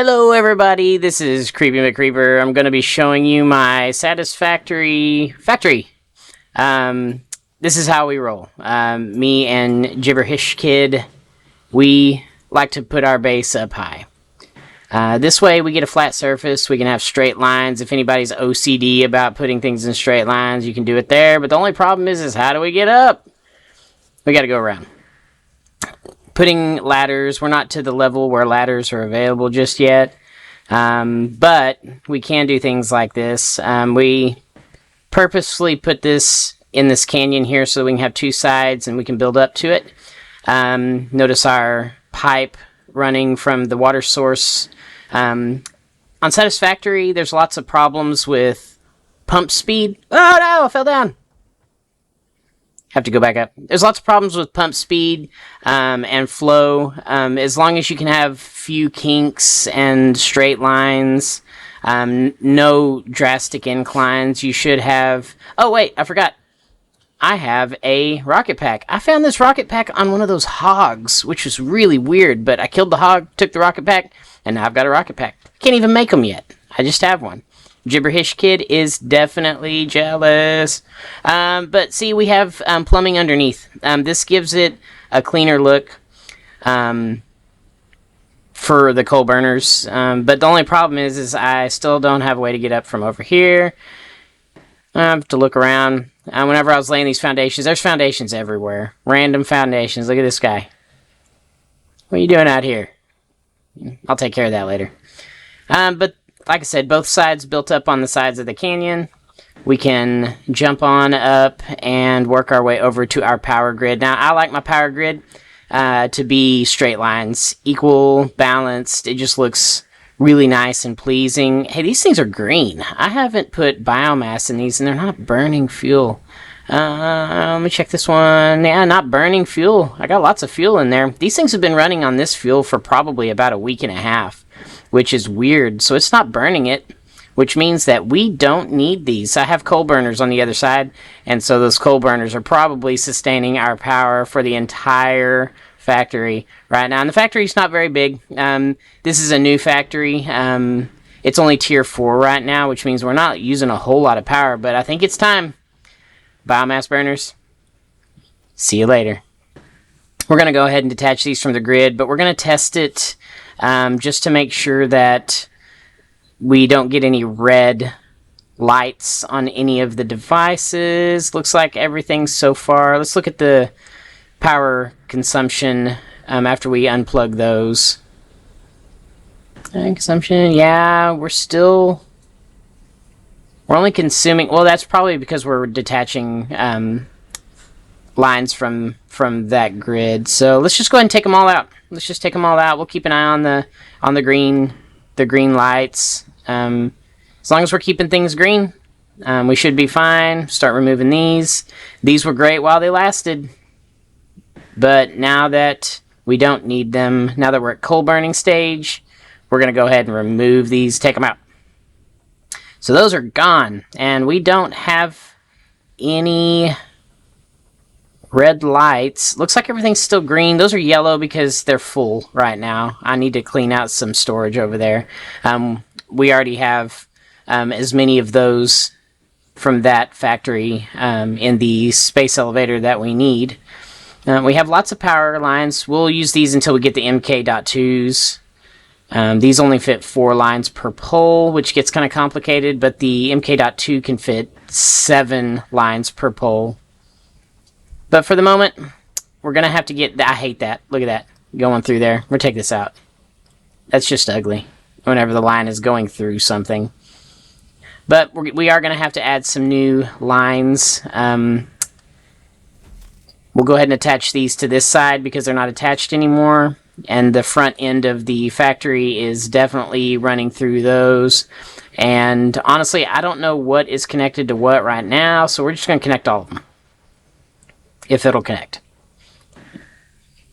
Hello everybody, this is Creepy McCreeper. I'm going to be showing you my Satisfactory Factory. This is how we roll. Me and Gibberish Kid, we like to put our base up high. This way we get a flat surface, we can have straight lines. If anybody's OCD about putting things in straight lines, you can do it there. But the only problem is how do we get up? We got to go around. Putting ladders, we're not to the level where ladders are available just yet, but we can do things like this. We purposely put this in this canyon here so we can have two sides and we can build up to it. Notice our pipe running from the water source. On Satisfactory, there's lots of problems with pump speed. Oh no, I fell down. Have to go back up. There's lots of problems with pump speed and flow. As long as you can have few kinks and straight lines, no drastic inclines, you should have... Oh wait, I forgot. I have a rocket pack. I found this rocket pack on one of those hogs, which was really weird, but I killed the hog, took the rocket pack, and now I've got a rocket pack. Can't even make them yet. I just have one. Gibberish Kid is definitely jealous. But see, we have plumbing underneath. This gives it a cleaner look for the coal burners. But the only problem is I still don't have a way to get up from over here. I have to look around. Whenever I was laying these foundations, there's foundations everywhere. Random foundations. Look at this guy. What are you doing out here? I'll take care of that later. But like I said, both sides built up on the sides of the canyon. We can jump on up and work our way over to our power grid. Now, I like my power grid to be straight lines, equal, balanced. It just looks really nice and pleasing. Hey, these things are green. I haven't put biomass in these, and they're not burning fuel. Let me check this one. Yeah, not burning fuel. I got lots of fuel in there. These things have been running on this fuel for probably about a week and a half, which is weird. So it's not burning it, which means that we don't need these. I have coal burners on the other side, and so those coal burners are probably sustaining our power for the entire factory right now. And the factory's not very big. This is a new factory. It's only tier 4 right now, which means we're not using a whole lot of power, but I think it's time. Biomass burners, see you later. We're going to go ahead and detach these from the grid, but we're going to test it just to make sure that we don't get any red lights on any of the devices. Looks like everything so far. Let's look at the power consumption after we unplug those. Consumption, yeah, we're only consuming... Well, that's probably because we're detaching lines from that grid. So let's just go ahead and take them all out. Let's just take them all out. We'll keep an eye on the green lights. As long as we're keeping things green, we should be fine. Start removing these. These were great while they lasted. But now that we don't need them, now that we're at coal burning stage, we're going to go ahead and remove these, take them out. So those are gone, and we don't have any red lights. Looks like everything's still green. Those are yellow because they're full right now. I need to clean out some storage over there. We already have as many of those from that factory in the space elevator that we need. We have lots of power lines. We'll use these until we get the MK.2s. These only fit 4 lines per pole, which gets kind of complicated, but the MK.2 can fit 7 lines per pole. But for the moment, we're going to have to get... I hate that. Look at that. Going through there. We'll take this out. That's just ugly whenever the line is going through something. But we are going to have to add some new lines. We'll go ahead and attach these to this side because they're not attached anymore. And the front end of the factory is definitely running through those. And honestly, I don't know what is connected to what right now, so we're just going to connect all of them. If it'll connect.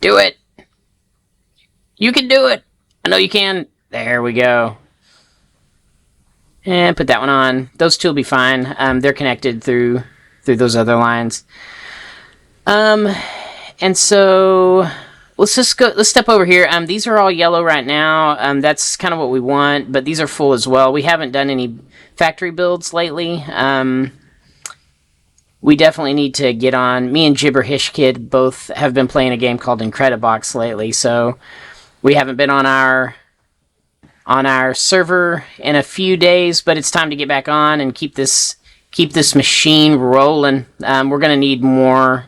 Do it! You can do it! I know you can. There we go. And put that one on. Those two will be fine. They're connected through those other lines. And so let's just go. Let's step over here. These are all yellow right now. That's kind of what we want, but these are full as well. We haven't done any factory builds lately. We definitely need to get on. Me and Gibberish Kid both have been playing a game called Incredibox lately, so we haven't been on our server in a few days, but it's time to get back on and keep this machine rolling. We're gonna need more.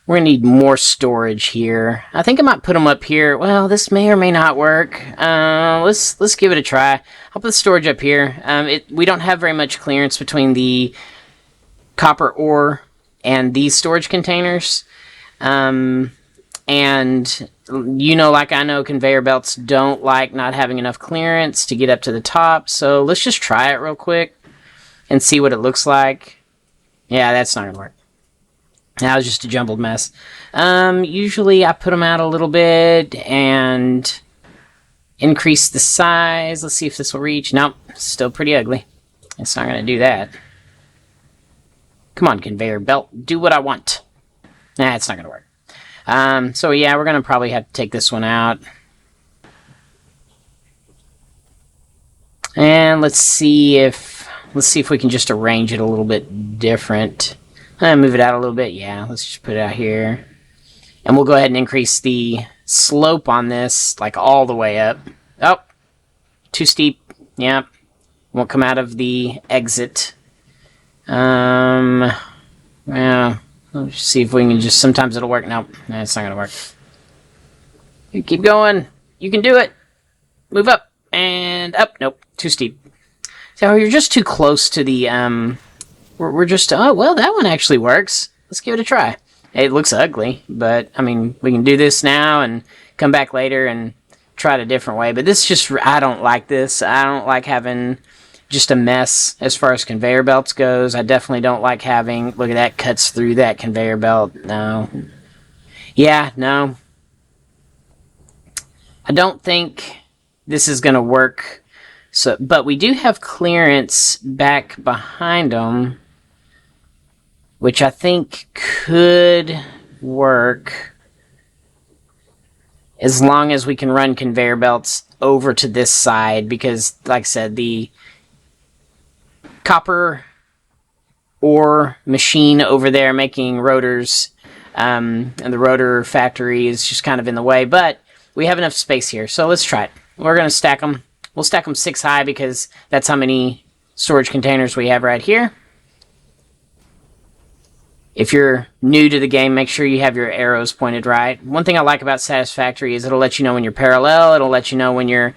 We're gonna need more storage here. I think I might put them up here. Well, this may or may not work. Let's give it a try. I'll put the storage up here. We don't have very much clearance between the copper ore and these storage containers. And like I know, conveyor belts don't like not having enough clearance to get up to the top. So let's just try it real quick and see what it looks like. Yeah, that's not gonna work. That was just a jumbled mess. Usually I put them out a little bit and increase the size. Let's see if this will reach. Nope, still pretty ugly. It's not going to do that. Come on, conveyor belt. Do what I want. Nah, it's not going to work. So yeah, we're going to probably have to take this one out. And let's see if we can just arrange it a little bit different. Move it out a little bit. Yeah, let's just put it out here. And we'll go ahead and increase the slope on this, like all the way up. Oh, too steep. Yep. Won't come out of the exit. Yeah. Let's see if we can just, sometimes it'll work. Nope, it's not going to work. You keep going. You can do it. Move up and up. Nope, too steep. So you're just too close to the, We're just, oh, well, that one actually works. Let's give it a try. It looks ugly, but, I mean, we can do this now and come back later and try it a different way. But this just, I don't like this. I don't like having just a mess as far as conveyor belts goes. I definitely don't like having, look at that, cuts through that conveyor belt. No. Yeah, no. I don't think this is going to work. So, but we do have clearance back behind them, which I think could work as long as we can run conveyor belts over to this side, because, like I said, the copper ore machine over there making rotors, and the rotor factory is just kind of in the way, but we have enough space here, so let's try it. We're going to stack them. We'll stack them 6 high because that's how many storage containers we have right here. If you're new to the game, make sure you have your arrows pointed right. One thing I like about Satisfactory is it'll let you know when you're parallel. It'll let you know when your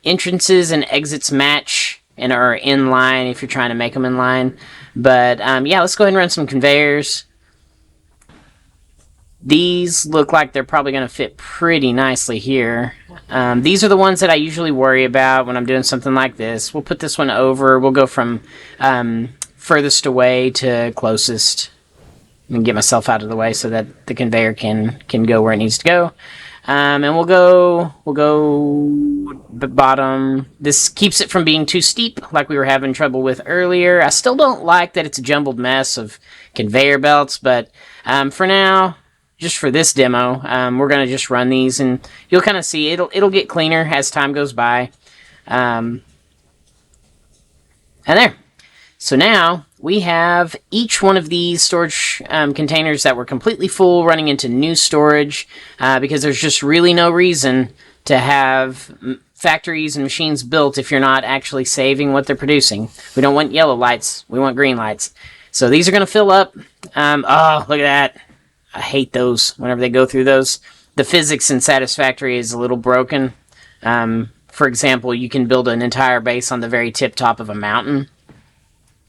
entrances and exits match and are in line if you're trying to make them in line. But yeah, let's go ahead and run some conveyors. These look like they're probably going to fit pretty nicely here. These are the ones that I usually worry about when I'm doing something like this. We'll put this one over. We'll go from furthest away to closest. And get myself out of the way so that the conveyor can go where it needs to go. And we'll go bottom. This keeps it from being too steep like we were having trouble with earlier. I still don't like that it's a jumbled mess of conveyor belts, but for now, just for this demo, we're going to just run these, and you'll kind of see it'll get cleaner as time goes by. And there. So now we have each one of these storage containers that were completely full running into new storage because there's just really no reason to have factories and machines built if you're not actually saving what they're producing. We don't want yellow lights. We want green lights. So these are going to fill up. Oh, look at that. I hate those whenever they go through those. The physics in Satisfactory is a little broken. For example, you can build an entire base on the very tip top of a mountain.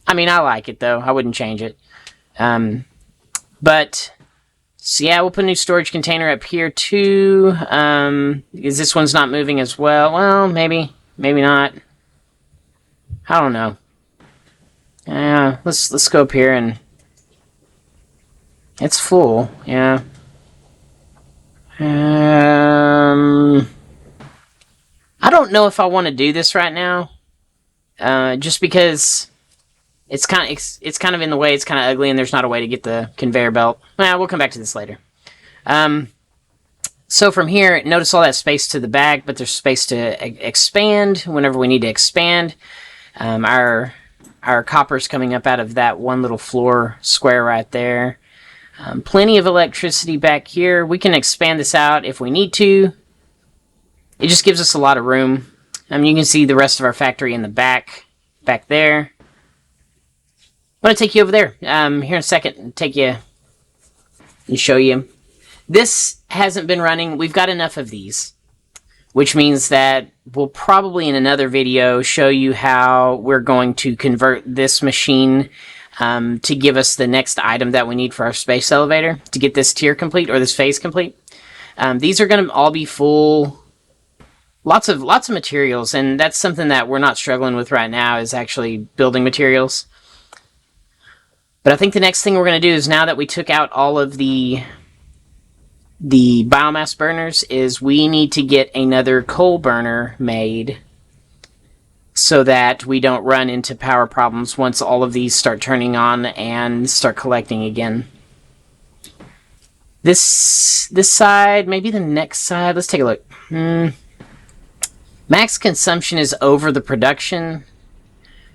I mean, I like it, though. I wouldn't change it. But, so yeah, we'll put a new storage container up here, too. Because this one's not moving as well. Well, maybe. Maybe not. I don't know. Let's go up here and... It's full, yeah. I don't know if I want to do this right now. Just because... It's kind of in the way. It's kind of ugly, and there's not a way to get the conveyor belt. Well, we'll come back to this later. So from here, notice all that space to the back, but there's space to expand whenever we need to expand. Our copper's coming up out of that one little floor square right there. Plenty of electricity back here. We can expand this out if we need to. It just gives us a lot of room. You can see the rest of our factory in the back there. I'm going to take you over there here in a second and take you and show you. This hasn't been running. We've got enough of these, which means that we'll probably in another video show you how we're going to convert this machine to give us the next item that we need for our space elevator to get this tier complete or this phase complete. These are going to all be full. Lots of materials, and that's something that we're not struggling with right now is actually building materials. But I think the next thing we're going to do is now that we took out all of the biomass burners is we need to get another coal burner made so that we don't run into power problems once all of these start turning on and start collecting again. This side, maybe the next side, let's take a look. Max consumption is over the production.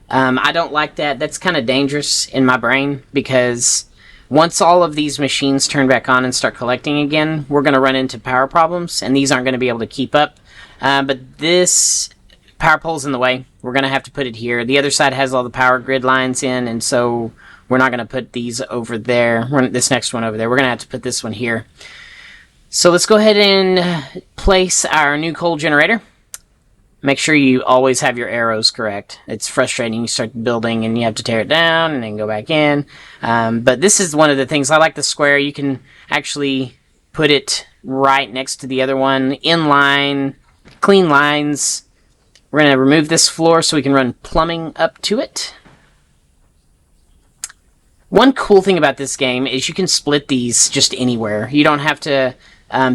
I don't like that. That's kind of dangerous in my brain because once all of these machines turn back on and start collecting again, we're going to run into power problems, and these aren't going to be able to keep up. But this power pole's in the way. We're going to have to put it here. The other side has all the power grid lines in, and so we're not going to put these over there. This next one over there. We're going to have to put this one here. So let's go ahead and place our new coal generator. Make sure you always have your arrows correct. It's frustrating. You start building and you have to tear it down and then go back in. But this is one of the things. I like the square. You can actually put it right next to the other one. In line, clean lines. We're going to remove this floor so we can run plumbing up to it. One cool thing about this game is you can split these just anywhere. You don't have to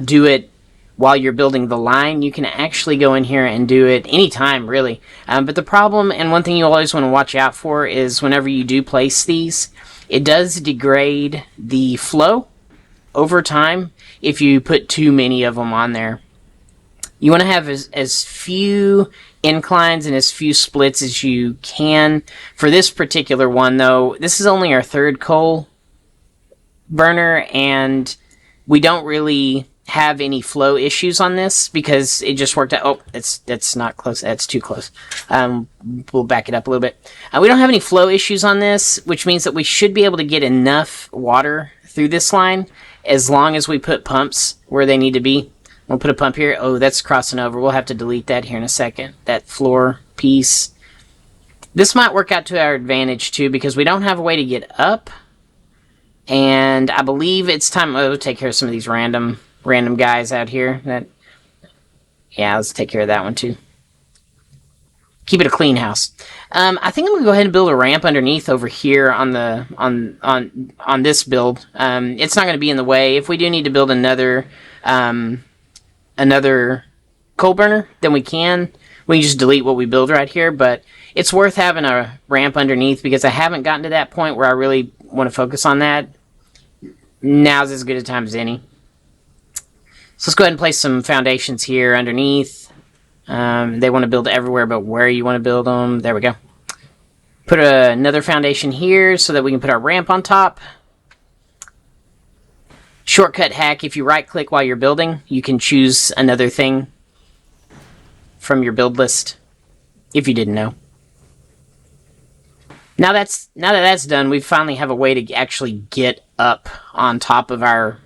do it while you're building the line. You can actually go in here and do it anytime, really. But the problem, and one thing you always want to watch out for, is whenever you do place these, it does degrade the flow over time if you put too many of them on there. You want to have as few inclines and as few splits as you can. For this particular one, though, this is only our third coal burner, and we don't really have any flow issues on this because it just worked out. Oh, that's not close. That's too close. We'll back it up a little bit. We don't have any flow issues on this, which means that we should be able to get enough water through this line as long as we put pumps where they need to be. We'll put a pump here. Oh, that's crossing over. We'll have to delete that here in a second. That floor piece. This might work out to our advantage too because we don't have a way to get up. And I believe it's time. We'll take care of some of these random guys out here. Yeah, let's take care of that one too. Keep it a clean house. I think I'm gonna go ahead and build a ramp underneath over here on the on this build. It's not gonna be in the way. If we do need to build another coal burner, then we can just delete what we build right here. But it's worth having a ramp underneath because I haven't gotten to that point where I really want to focus on that. Now's as good a time as any. So let's go ahead and place some foundations here underneath. They want to build everywhere but where you want to build them. There we go. Put another foundation here so that we can put our ramp on top. Shortcut hack, if you right click while you're building, you can choose another thing from your build list, if you didn't know. Now that that's done, we finally have a way to actually get up on top of our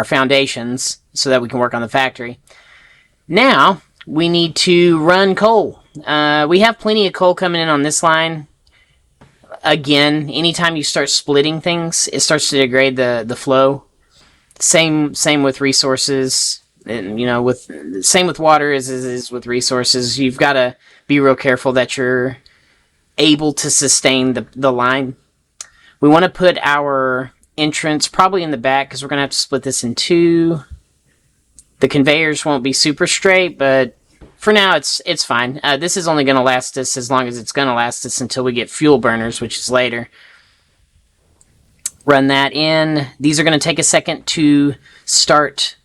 foundations so that we can work on the factory. Now, we need to run coal. We have plenty of coal coming in on this line. Again, anytime you start splitting things, it starts to degrade the flow. Same with resources. And, same with water as with resources. You've got to be real careful that you're able to sustain the line. We want to put our entrance probably in the back because we're going to have to split this in two. The conveyors won't be super straight, but for now it's fine. This is only going to last us as long as it's going to last us until we get fuel burners, which is later. Run that in. These are going to take a second to start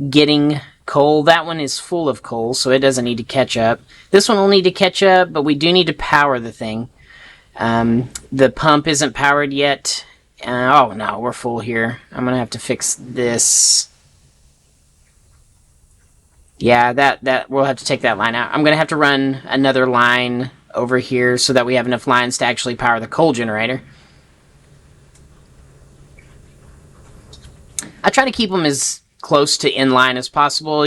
getting coal. That one is full of coal, so it doesn't need to catch up. This one will need to catch up, but we do need to power the thing. The pump isn't powered yet. Oh no, we're full here. I'm going to have to fix this. Yeah, that we'll have to take that line out. I'm going to have to run another line over here so that we have enough lines to actually power the coal generator. I try to keep them as close to inline as possible.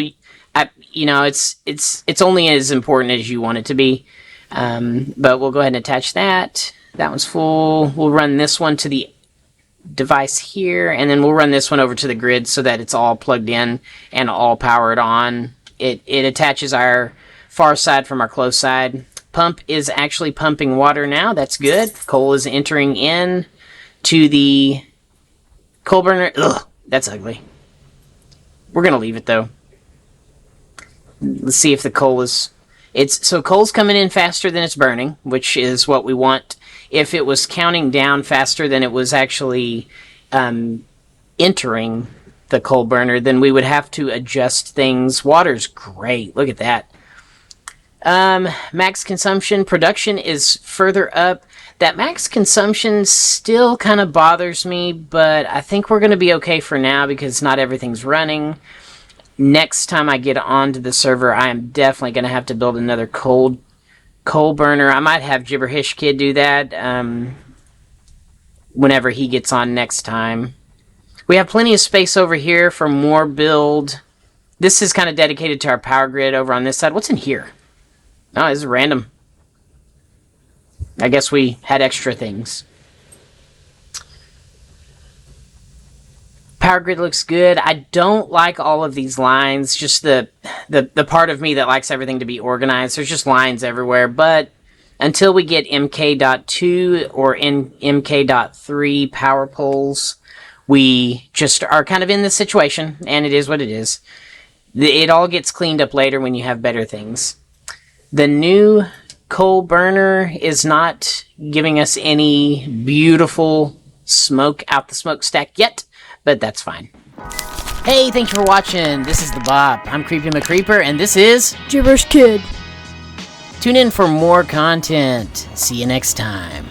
It's only as important as you want it to be. But we'll go ahead and attach that. That one's full. We'll run this one to the device here, and then we'll run this one over to the grid so that it's all plugged in and all powered on. It attaches our far side from our close side. Pump is actually pumping water now. That's good. Coal is entering in to the coal burner. Ugh, that's ugly. We're going to leave it, though. Let's see if the coal is... So coal's coming in faster than it's burning, which is what we want. If it was counting down faster than it was actually entering the coal burner, then we would have to adjust things. Water's great. Look at that. Max consumption. Production is further up. That max consumption still kind of bothers me, but I think we're going to be okay for now because not everything's running. Next time I get onto the server, I am definitely going to have to build another coal burner. I might have Gibberish Kid do that whenever he gets on next time. We have plenty of space over here for more build. This is kind of dedicated to our power grid over on this side. What's in here? Oh, this is random. I guess we had extra things. Power grid looks good. I don't like all of these lines. Just the part of me that likes everything to be organized. There's just lines everywhere. But until we get MK.2 or MK.3 power poles, we just are kind of in this situation. And it is what it is. It all gets cleaned up later when you have better things. The new coal burner is not giving us any beautiful smoke out the smokestack yet. But that's fine. Hey, thank you for watching. This is The Bop. I'm Creepy McCreeper, and this is... Gibberish Kid. Tune in for more content. See you next time.